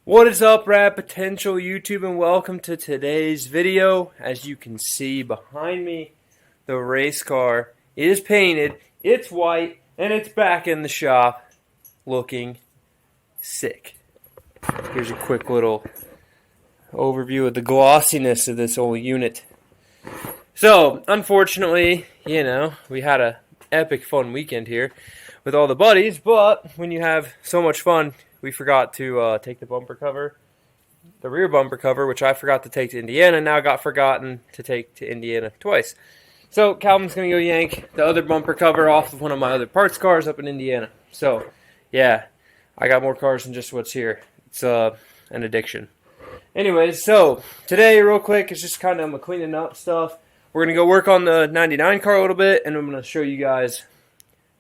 What is up, Rad Potential YouTube, and welcome to today's video. As you can see behind me, the race car is painted, it's white, and it's back in the shop looking sick. Here's a quick little overview of the glossiness of this old unit. So, unfortunately, we had a epic fun weekend here with all the buddies, but when you have so much fun, we forgot to take the bumper cover, the rear bumper cover, which I forgot to take to Indiana, now got forgotten to take to Indiana twice. So Calvin's going to go yank the other bumper cover off of one of my other parts cars up in Indiana. So, yeah, I got more cars than just what's here. It's an addiction. Anyways, so today, real quick, it's just kind of cleaning up stuff. We're going to go work on the 99 car a little bit, and I'm going to show you guys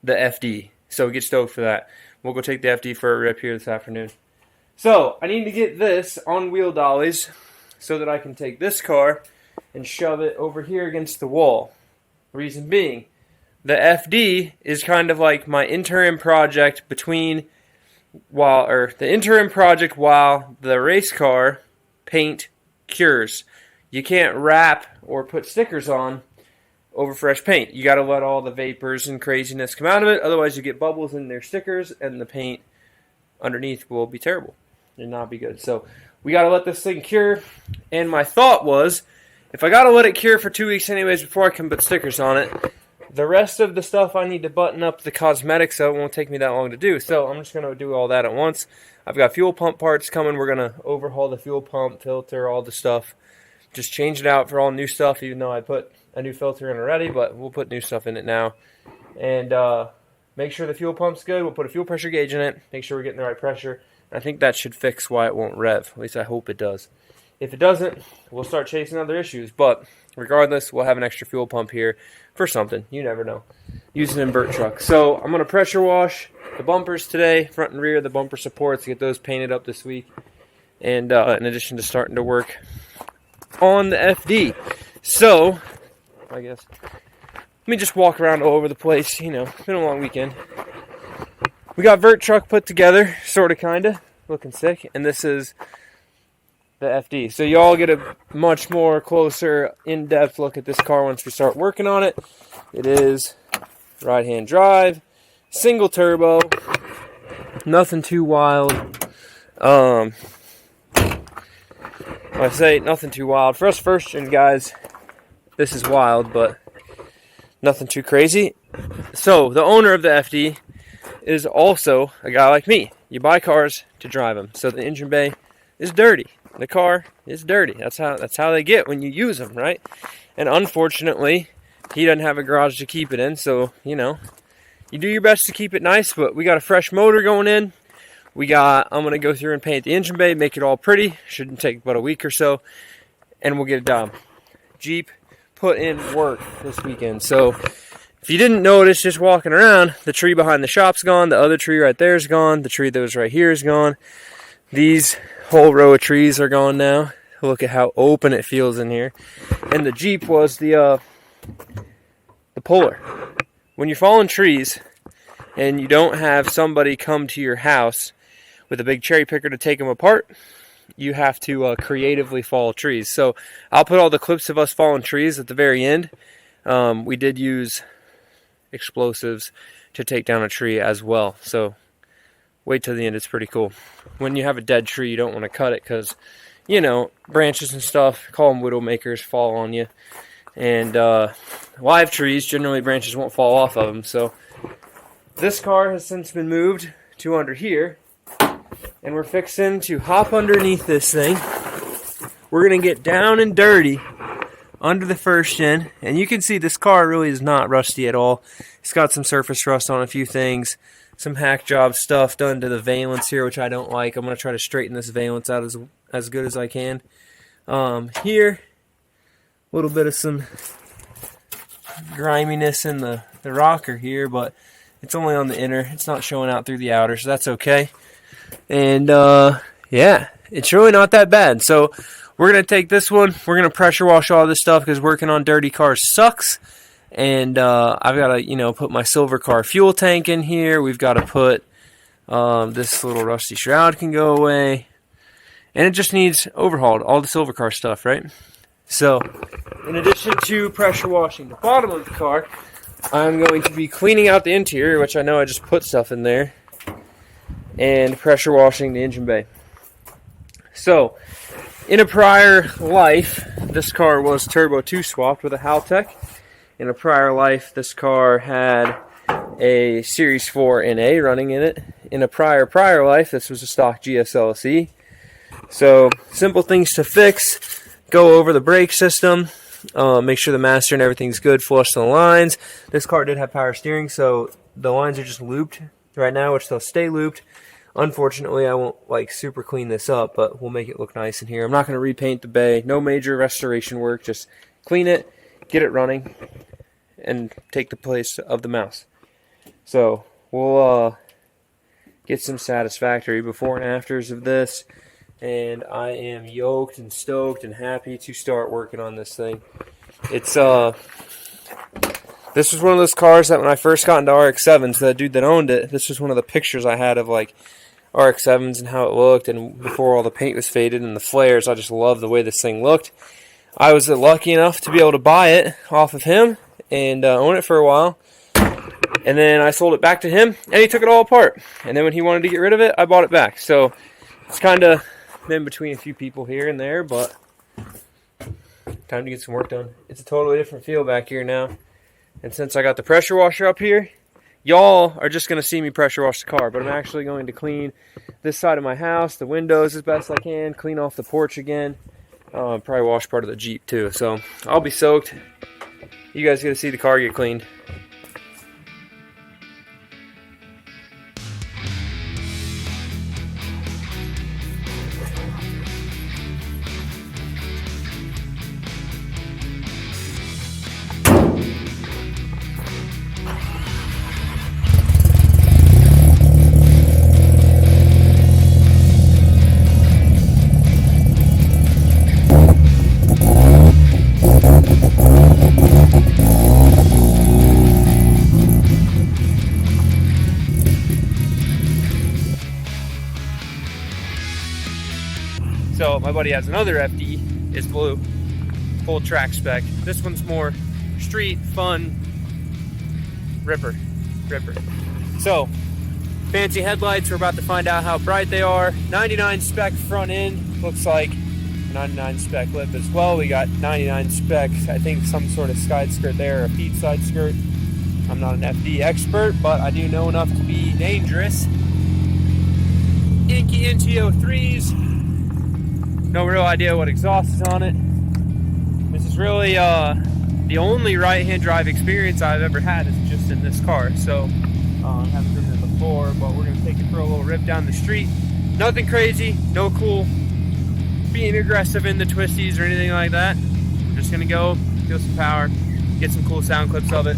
the FD. So get stoked for that. We'll go take the FD for a rip here this afternoon. So, I need to get this on wheel dollies so that I can take this car and shove it over here against the wall. Reason being, the FD is kind of like my interim project while the race car paint cures. You can't wrap or put stickers on over fresh paint. You got to let all the vapors and craziness come out of it, otherwise you get bubbles in their stickers and the paint underneath will be terrible and not be good. So we got to let this thing cure, and my thought was, if I got to let it cure for 2 weeks anyways before I can put stickers on it, the rest of the stuff I need to button up the cosmetics, so it won't take me that long to do. So I'm just going to do all that at once. I've got fuel pump parts coming. We're going to overhaul the fuel pump, filter, all the stuff. Just change it out for all new stuff, even though I put a new filter in already, but we'll put new stuff in it now. And make sure the fuel pump's good. We'll put a fuel pressure gauge in it, make sure we're getting the right pressure. I think that should fix why it won't rev. At least I hope it does. If it doesn't, we'll start chasing other issues. But regardless, we'll have an extra fuel pump here for something. You never know. Use an invert truck. So I'm going to pressure wash the bumpers today, front and rear, the bumper supports, get those painted up this week. And in addition to starting to work on the FD. So, I guess, let me just walk around all over the place. It's been a long weekend. We got vert truck put together, sort of, kind of, looking sick. And this is the FD. So y'all get a much more closer, in-depth look at this car once we start working on it. It is right-hand drive, single turbo, nothing too wild. I say nothing too wild. For us first-gen guys, this is wild, but nothing too crazy. So, the owner of the FD is also a guy like me. You buy cars to drive them. So, the engine bay is dirty. The car is dirty. That's how they get when you use them, right? And unfortunately, he doesn't have a garage to keep it in. So, you do your best to keep it nice, but we got a fresh motor going in. I'm going to go through and paint the engine bay, make it all pretty. Shouldn't take but a week or so, and we'll get it done. Jeep put in work this weekend. So if you didn't notice just walking around, the tree behind the shop's gone. The other tree right there is gone. The tree that was right here is gone. These whole row of trees are gone now. Look at how open it feels in here. And the Jeep was the puller. When you're falling trees and you don't have somebody come to your house with a big cherry picker to take them apart, you have to creatively fall trees. So I'll put all the clips of us falling trees at the very end. We did use explosives to take down a tree as well. So wait till the end. It's pretty cool. When you have a dead tree, you don't want to cut it because, branches and stuff, call them widow makers, fall on you. And live trees, generally branches won't fall off of them. So this car has since been moved to under here. And we're fixing to hop underneath this thing. We're going to get down and dirty under the first gen. And you can see this car really is not rusty at all. It's got some surface rust on a few things. Some hack job stuff done to the valence here, which I don't like. I'm going to try to straighten this valence out as good as I can. Here, a little bit of some griminess in the rocker here, but it's only on the inner. It's not showing out through the outer, so that's okay. And, yeah, it's really not that bad. So we're going to take this one. We're going to pressure wash all this stuff because working on dirty cars sucks. And I've got to, put my silver car fuel tank in here. We've got to put this little rusty shroud can go away. and it just needs overhauled, all the silver car stuff, right? So, in addition to pressure washing the bottom of the car, I'm going to be cleaning out the interior, which I know I just put stuff in there, and pressure washing the engine bay. So, in a prior life, this car was Turbo 2 swapped with a Haltech. In a prior life, this car had a Series 4 NA running in it. In a prior life, this was a stock GSLSE. So, simple things to fix. Go over the brake system. Make sure the master and everything's good. Flush the lines. This car did have power steering, so the lines are just looped right now, which they'll stay looped. Unfortunately, I won't super clean this up, but we'll make it look nice in here. I'm not going to repaint the bay. No major restoration work. Just clean it, get it running, and take the place of the mouse. So we'll get some satisfactory before and afters of this, and I am yoked and stoked and happy to start working on this thing. It's this was one of those cars that when I first got into RX7s, the dude that owned it, this was one of the pictures I had of RX7s and how it looked, and before all the paint was faded and the flares. I just loved the way this thing looked. I was lucky enough to be able to buy it off of him and own it for a while. And then I sold it back to him, and he took it all apart. And then when he wanted to get rid of it, I bought it back. So it's kind of been between a few people here and there, but time to get some work done. It's a totally different feel back here now. And since I got the pressure washer up here, y'all are just going to see me pressure wash the car, but I'm actually going to clean this side of my house, the windows as best I can, clean off the porch again, probably wash part of the Jeep too. So I'll be soaked. You guys get to see the car get cleaned. So my buddy has another FD, it's blue, full track spec. This one's more street, fun, ripper. So, fancy headlights, we're about to find out how bright they are. 99 spec front end, looks like 99 spec lip as well. We got 99 spec, I think some sort of side skirt there, a feed side skirt. I'm not an FD expert, but I do know enough to be dangerous. Inky NT03s. No real idea what exhaust is on it. This is really the only right-hand drive experience I've ever had is just in this car. So I haven't driven it before, but we're going to take it for a little rip down the street. Nothing crazy, no cool being aggressive in the twisties or anything like that. We're just going to go, feel some power, get some cool sound clips of it.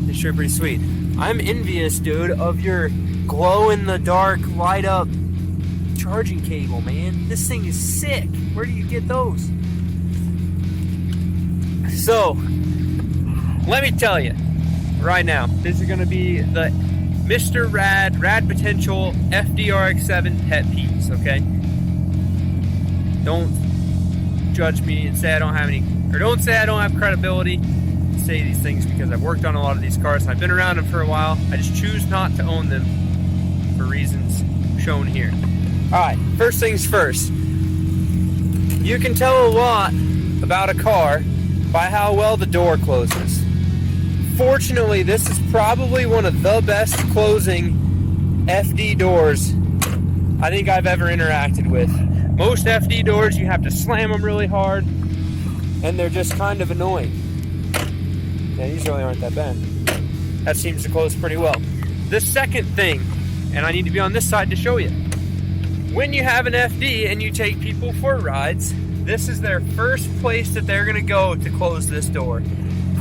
It's sure pretty sweet. I'm envious, dude, of your glow-in-the-dark, light-up charging cable, man. This thing is sick. Where do you get those? So, let me tell you right now, this is going to be the Mr. Rad Potential FD-RX7 pet peeves, okay? Don't judge me and say I don't have any, or don't say I don't have credibility to say these things, because I've worked on a lot of these cars and I've been around them for a while. I just choose not to own them for reasons shown here. Alright, first things first. You can tell a lot about a car by how well the door closes. Fortunately, this is probably one of the best closing FD doors I think I've ever interacted with. Most FD doors, you have to slam them really hard, and they're just kind of annoying. Yeah, these really aren't that bad. That seems to close pretty well. The second thing, and I need to be on this side to show you. When you have an FD and you take people for rides, this is their first place that they're going to go to close this door.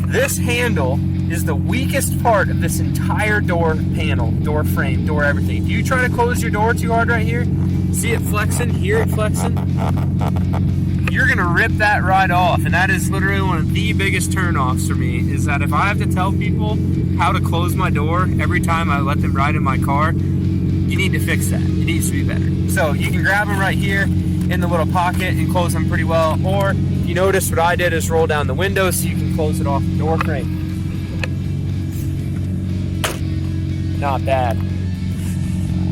This handle is the weakest part of this entire door panel, door frame, door everything. If you try to close your door too hard right here, see it flexing, hear it flexing, you're going to rip that right off. And that is literally one of the biggest turnoffs for me, is that if I have to tell people how to close my door every time I let them ride in my car, you need to fix that. It needs to be better. So you can grab them right here in the little pocket and close them pretty well. Or you notice what I did is roll down the window so you can close it off the door frame. Not bad.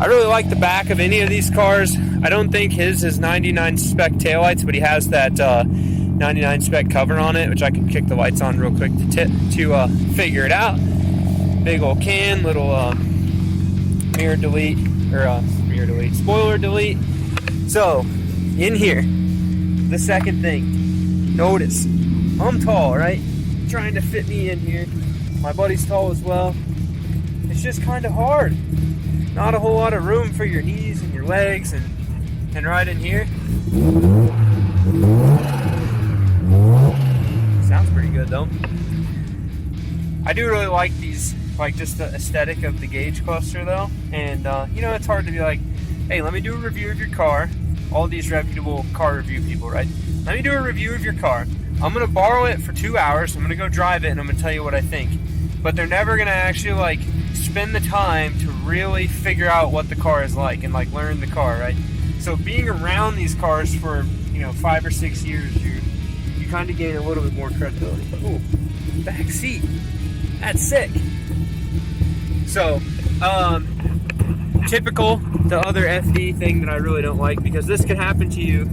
I really like the back of any of these cars. I don't think his is 99 spec taillights, but he has that 99 spec cover on it, which I can kick the lights on real quick to figure it out. Big old can, little mirror delete, or spoiler delete. So, in here, the second thing, notice, I'm tall, right? Trying to fit me in here. My buddy's tall as well. It's just kind of hard. Not a whole lot of room for your knees and your legs, and right in here. Sounds pretty good though. I do really like these, like just the aesthetic of the gauge cluster though. And you know, it's hard to be like, hey, let me do a review of your car. All these reputable car review people, right? Let me do a review of your car. I'm gonna borrow it for 2 hours. I'm gonna go drive it and I'm gonna tell you what I think. But they're never gonna actually like spend the time to really figure out what the car is like and like learn the car, right? So being around these cars for, you know, 5 or 6 years, you kind of gain a little bit more credibility. Ooh, back seat, that's sick. So typical, the other FD thing that I really don't like, because this could happen to you.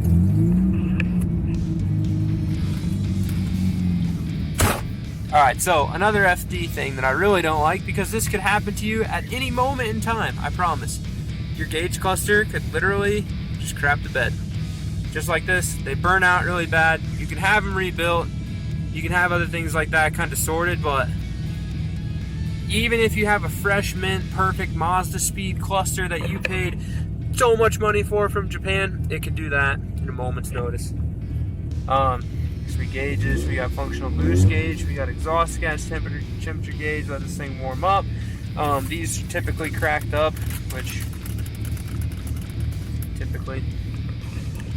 Alright, so another FD thing that I really don't like, because this could happen to you at any moment in time, I promise. Your gauge cluster could literally just crap the bed. Just like this, they burn out really bad. You can have them rebuilt, you can have other things like that kind of sorted, but even if you have a fresh mint, perfect Mazda speed cluster that you paid so much money for from Japan, it could do that in a moment's notice. 3 gauges, we got functional boost gauge, we got exhaust gas temperature gauge, let this thing warm up. These are typically cracked up, which typically,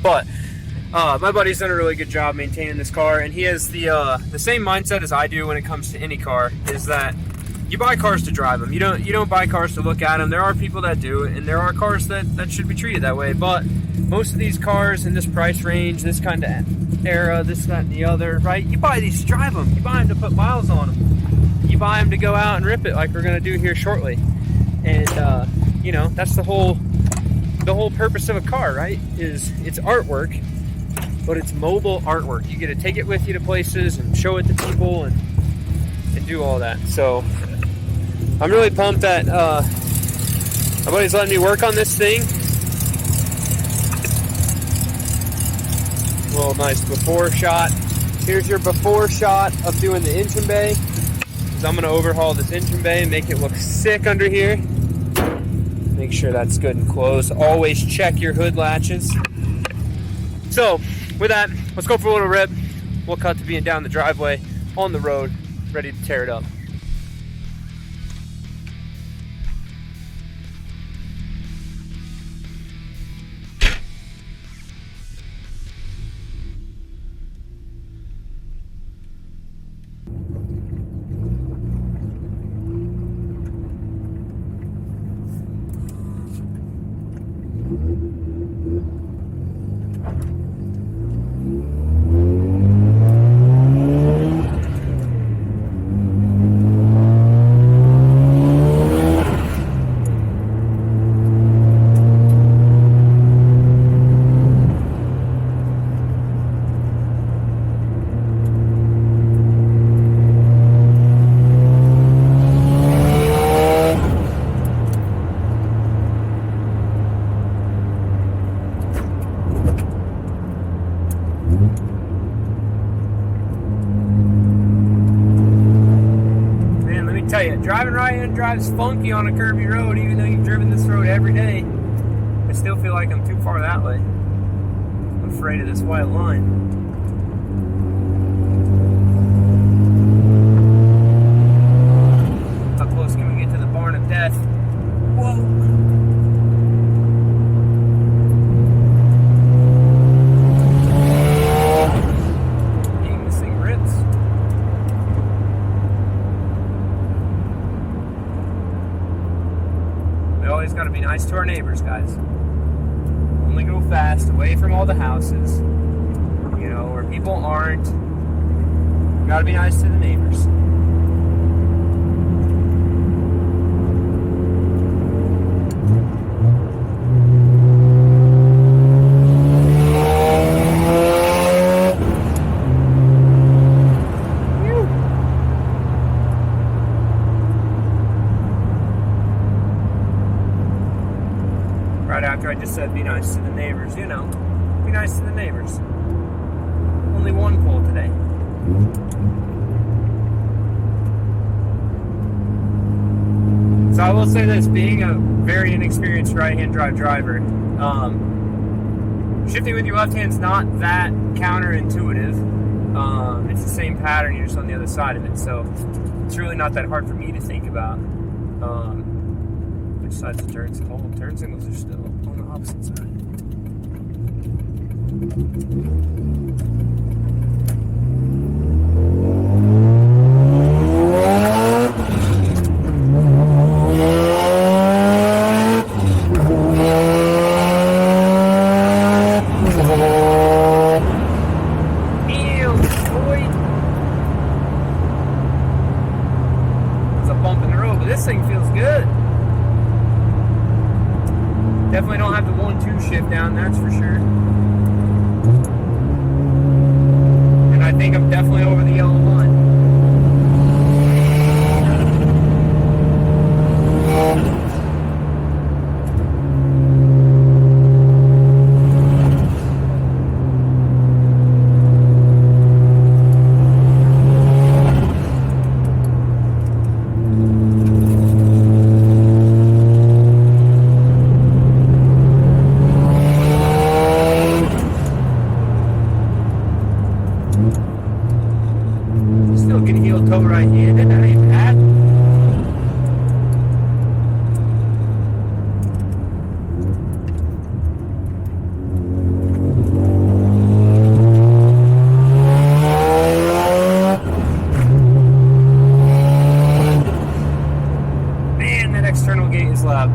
but my buddy's done a really good job maintaining this car, and he has the same mindset as I do when it comes to any car, is that you buy cars to drive them. You don't buy cars to look at them. There are people that do, and there are cars that should be treated that way, but most of these cars in this price range, this kind of era, this, that, and the other, right? You buy these to drive them. You buy them to put miles on them. You buy them to go out and rip it like we're going to do here shortly. And, you know, that's the whole purpose of a car, right? Is it's artwork, but it's mobile artwork. You get to take it with you to places and show it to people and do all that. So I'm really pumped that my buddy's letting me work on this thing. A little nice before shot. Here's your before shot of doing the engine bay. So I'm going to overhaul this engine bay and make it look sick under here. Make sure that's good and closed. Always check your hood latches. So with that, let's go for a little rip. We'll cut to being down the driveway on the road, ready to tear it up. Tell you, driving right-hand drives funky on a curvy road, even though you've driven this road every day. I still feel like I'm too far that way. I'm afraid of this white line. How close can we get to the barn of death? Whoa! Dang, this thing rips. Always got to be nice to our neighbors, guys. Only go fast, away from all the houses, you know, where people aren't. Gotta be nice to the neighbors. Right after I just said be nice to the neighbors, you know, be nice to the neighbors. Only one pole today. So I will say this, being a very inexperienced right-hand drive driver, shifting with your left hand's not that counterintuitive. It's the same pattern, you're just on the other side of it, so it's really not that hard for me to think about. Which side's the turn signal? Turn signals are still on the opposite side. Ew, boy. It's a bump in the road, but this thing feels good. Definitely don't have the 1-2 shift down, that's for sure. And I think I'm definitely over the yellow line. Still getting heel toe right here. That ain't bad. Man, that external gate is loud.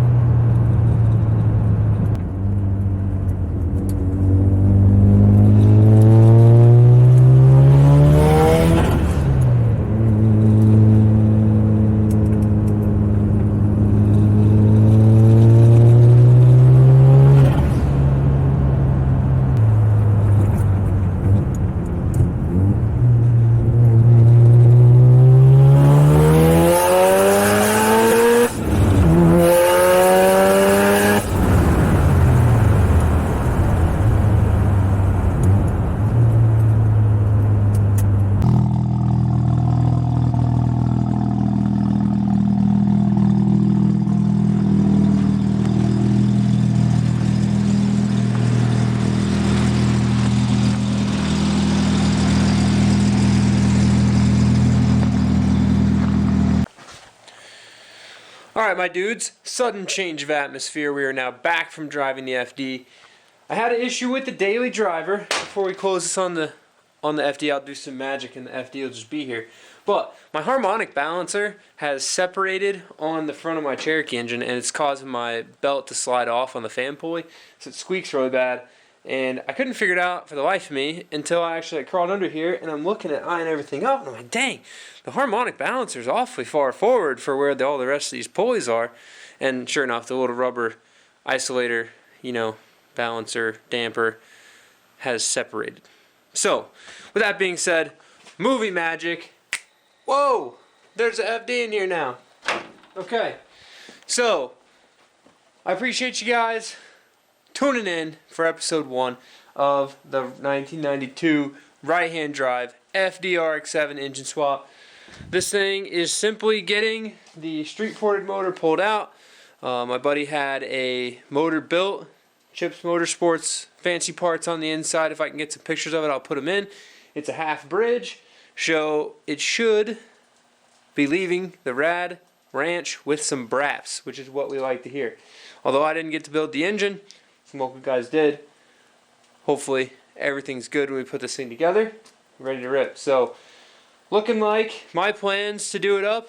Alright, my dudes, sudden change of atmosphere. We are now back from driving the FD. I had an issue with the daily driver. Before we close this on the FD, I'll do some magic and the FD will just be here. But my harmonic balancer has separated on the front of my Cherokee engine, and it's causing my belt to slide off on the fan pulley, so it squeaks really bad. And I couldn't figure it out for the life of me until I actually crawled under here and I'm looking at eyeing everything up and I'm like, dang, the harmonic balancer is awfully far forward for where all the rest of these pulleys are. And sure enough, the little rubber isolator, you know, balancer, damper has separated. So, with that being said, movie magic. Whoa, there's an FD in here now. Okay, so I appreciate you guys tuning in for episode 1 of the 1992 right-hand drive FD RX7 engine swap. This thing is simply getting the street-ported motor pulled out. My buddy had a motor built, Chips Motorsports, fancy parts on the inside. If I can get some pictures of it, I'll put them in. It's a half bridge, so it should be leaving the rad ranch with some braps, which is what we like to hear. Although I didn't get to build the engine, some local guys did. Hopefully everything's good when we put this thing together. Ready to rip. So looking like my plans to do it up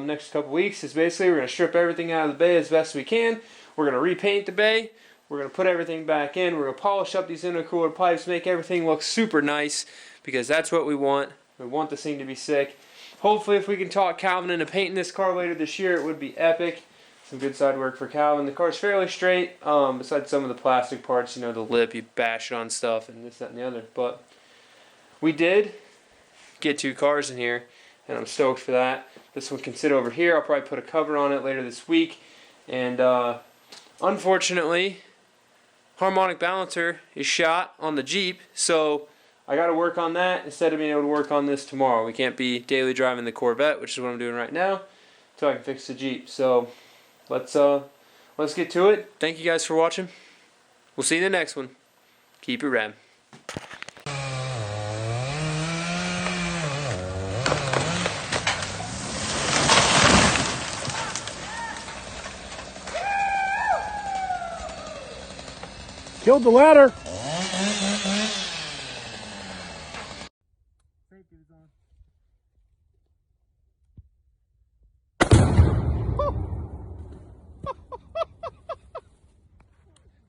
next couple weeks is basically we're going to strip everything out of the bay as best we can. We're going to repaint the bay. We're going to put everything back in. We're going to polish up these intercooler pipes, make everything look super nice, because that's what we want. We want this thing to be sick. Hopefully, if we can talk Calvin into painting this car later this year, it would be epic. Some good side work for Calvin. The car's fairly straight, besides some of the plastic parts, you know, the lip, you bash it on stuff and this, that, and the other. But we did get 2 cars in here, and I'm stoked for that. This one can sit over here. I'll probably put a cover on it later this week. And unfortunately, harmonic balancer is shot on the Jeep, so I got to work on that instead of being able to work on this tomorrow. We can't be daily driving the Corvette, which is what I'm doing right now, until I can fix the Jeep. So let's get to it. Thank you guys for watching. We'll see you in the next one. Keep it rad. Killed the ladder.